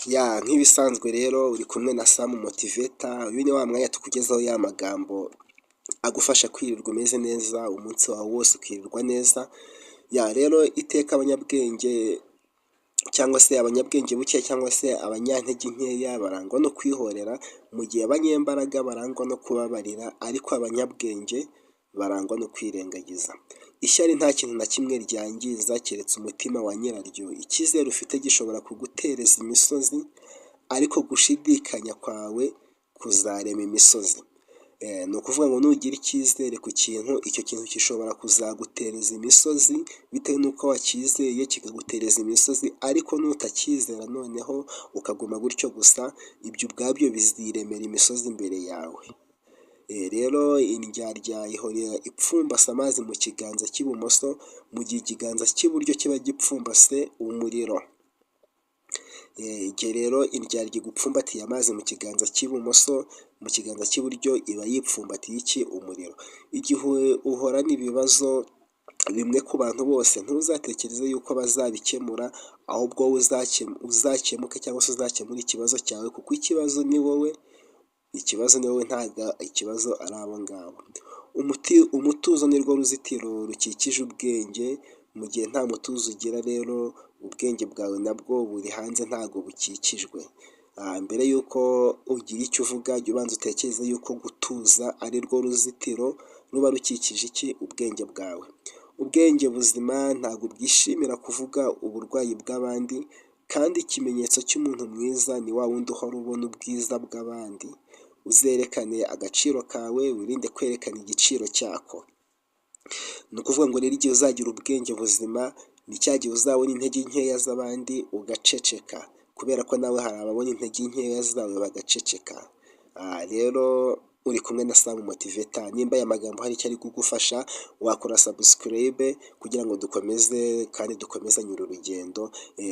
Nk'ibisanzwe rero uri kumwe na Sam Motivator, uyu ni wa mwanya tukugezaho ya magambo agufasha kwirirwa umeze neza, umunsi wawe wose ukirirwa neza. Rero iteka abanyabwenge cyangwa se abanyabwenge buke cyangwa se abanyantege nkeya barangwa no kwihorera, mu gihe abanyembaraga barangwa no kubabarira, ariko abanyabwenge barangwa no kwirengagiza. Ishyari nta kintu na kimwe ryangiza keretse umutima wa nyiraryo. Icyizere ufite gishobora kugutereza imisozi, ariko gushidikanya kwawe kuzarema imisozi. Ni ukuvuga ngo nugira icyizere ku kintu, icyo kintu gishobora kuzagutereza imisozi bitewe n'uko wacyizeye kikagutereza imisozi, ariko nutacyizera noneho ukaguma gutyo gusa, ibyo ubwabyo biziremera imisozi imbere yawe. Rero indyarya ihorera ipfumbase amazi mu kiganza cy'ibumoso, mu gihe ikiganza cy'iburyo kiba gipfumbase umuriro. Igihe rero indyarya igupfumbatiye amazi mu kiganza cy'ibumoso, mu kiganza cy'iburyo iba yipfumbatiye iki? Umuriro. Igihe uhorana ibibazo bimwe ku bantu bose, ntuzatekereze yuko bazabikemura, ahubwo wowe uzakemuke cyangwa se uzakemura ikibazo cyawe, kuko ikibazo ni wowe, ntabwo ikibazo ari abo ngabo. Umutuzo ni rwo ruzitiro rukikije ubwenge. Mu gihe nta mutuzo ugira rero, ubwenge bwawe nabwo buri hanze, ntabwo bukikijwe. Mbere y'uko ugira icyo uvuga, jya ubanza utekereze yuko gutuza ari rwo ruzitiro ruba rukikije iki? Ubwenge bwawe. Ubwenge buzima ntabwo bwishimira kuvuga uburwayi bw'abandi, kandi ikimenyetso cy'umuntu mwiza ni wa wundi uhora ubona ubwiza bw'abandi. Uzerekane agaciro kawe, wirinde kwerekana igiciro cyako. Ni ukuvuga ngo rero igihe uzagira ubwenge buzima, ni cya gihe uzabona intege nkeya z'abandi ugaceceka, kubera ko nawe hari ababona intege nkeya zawe bagaceceka. Rero uri kumwe na Sam Motivator, nimba aya magambo hari icyo ari kugufasha, wakora subscribe kugira ngo dukomeze kandi dukomezanye uru rugendo.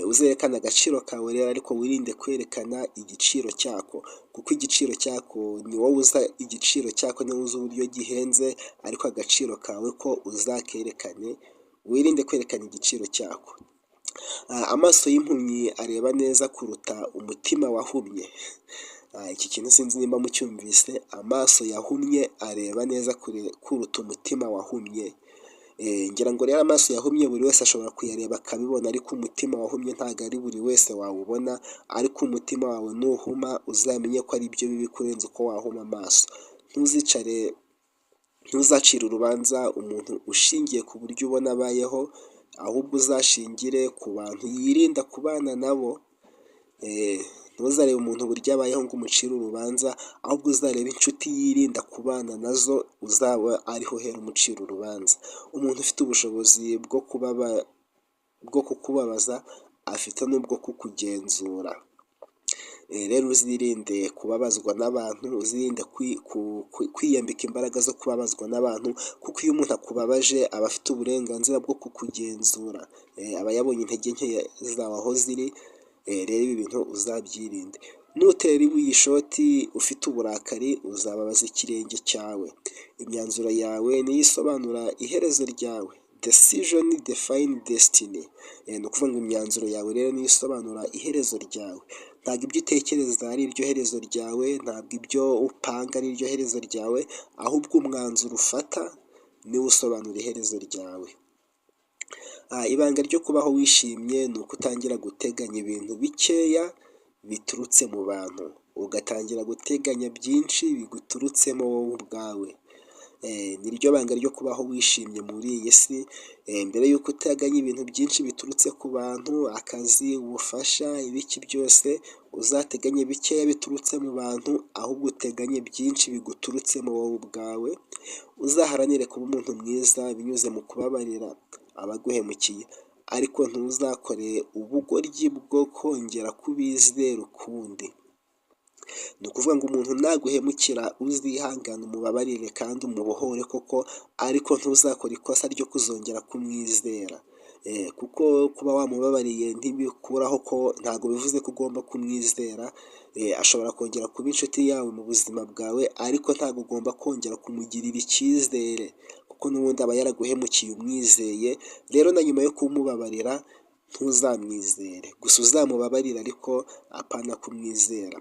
Uzerekane agaciro kawe rero, ariko wirinde kwerekana igiciro cyako, kuko igiciro cyako ni wowe uza, igiciro cyako ni wowe uzi uburyo gihenze, ariko agaciro kawe ko uzakerekane. Wirinde kwerekana igiciro cyako. Amaso y'impumyi areba neza kuruta umutima wahumye. Iki kintu sinzi nimba mucyumvise, amaso yahumye areba neza kuruta umutima wahumye. Ngira ngo rero amaso yahumye buri wese ashobora kuyareba akabibona, ariko umutima wahumye ntabwo ari buri wese wawubona. Ariko umutima wawe nuhuma, uzamenye ko ari byo bibi kurenza uko wahuma amaso. Ntuzacire urubanza umuntu ushingiye ku buryo ubona abayeho, ahubwo uzashingire ku bantu yirinda kubana nabo. Ntuzarebe umuntu uburyo abayeho ngo umucire urubanza, ahubwo uzarebe inshuti yirinda kubana nazo, uzaba ariho uhera umucira urubanza. Umuntu ufite ubushobozi bwo kukubabaza, afite n'ubwo kukugenzura. Rero uzirinde kubabazwa n'abantu, uzirinde kwiyambika imbaraga zo kubabazwa n'abantu, kuko iyo umuntu akubabaje aba afite uburenganzira bwo kukugenzura, aba yabonye intege nkeya zawe aho ziri. Rero ibi bintu uzabyirinde. Nutera ibuye ishoti ufite uburakari, uzababaza ikirenge cyawe. Imyanzuro yawe niyo isobanura iherezo ryawe. Decision define destiny. Ni ukuvuga ngo imyanzuro yawe rero niyo isobanura iherezo ryawe. Ntabwo ibyo utekereza ari ryo herezo ryawe, ntabwo ibyo upanga ari ryo herezo ryawe, ahubwo umwanzuro ufata niwo usobanura iherezo ryawe. Ibanga ryo kubaho wishimye ni uko utangira guteganya ibintu bikeya biturutse mu bantu, ugatangira guteganya byinshi biguturutsemo wowe ubwawe. Niryo banga ryo kubaho wishimye muri iyi si. Mbere y'uko uteganya ibintu byinshi biturutse ku bantu, akazi, ubufasha, ibiki byose, uzateganye bikeya biturutse mu bantu, ahubwo uteganye byinshi biguturutsemo wowe ubwawe. Uzaharanire kuba umuntu mwiza binyuze mu kubabarira abaguhemukiye, ariko ntuzakore ubugoryi bwo kongera kubizera ukundi. Ni ukuvuga ngo umuntu naguhemukira, uzihangane umubabarire kandi umubohore koko, ariko ntuzakore ikosa ryo kuzongera kumwizera. Kuko kuba wamubabariye ntibikuraho ko, ntabwo bivuze ko ugomba kumwizera. Ashobora kongera kuba inshuti yawe mu buzima bwawe, ariko ntabwo ugomba kongera kumugirira icyizere, kuko n'ubundi aba yaraguhemukiye umwizeye. Rero na nyuma yo kumubabarira, ntuzamwizere, gusa uzamubabarire ariko apana kumwizera.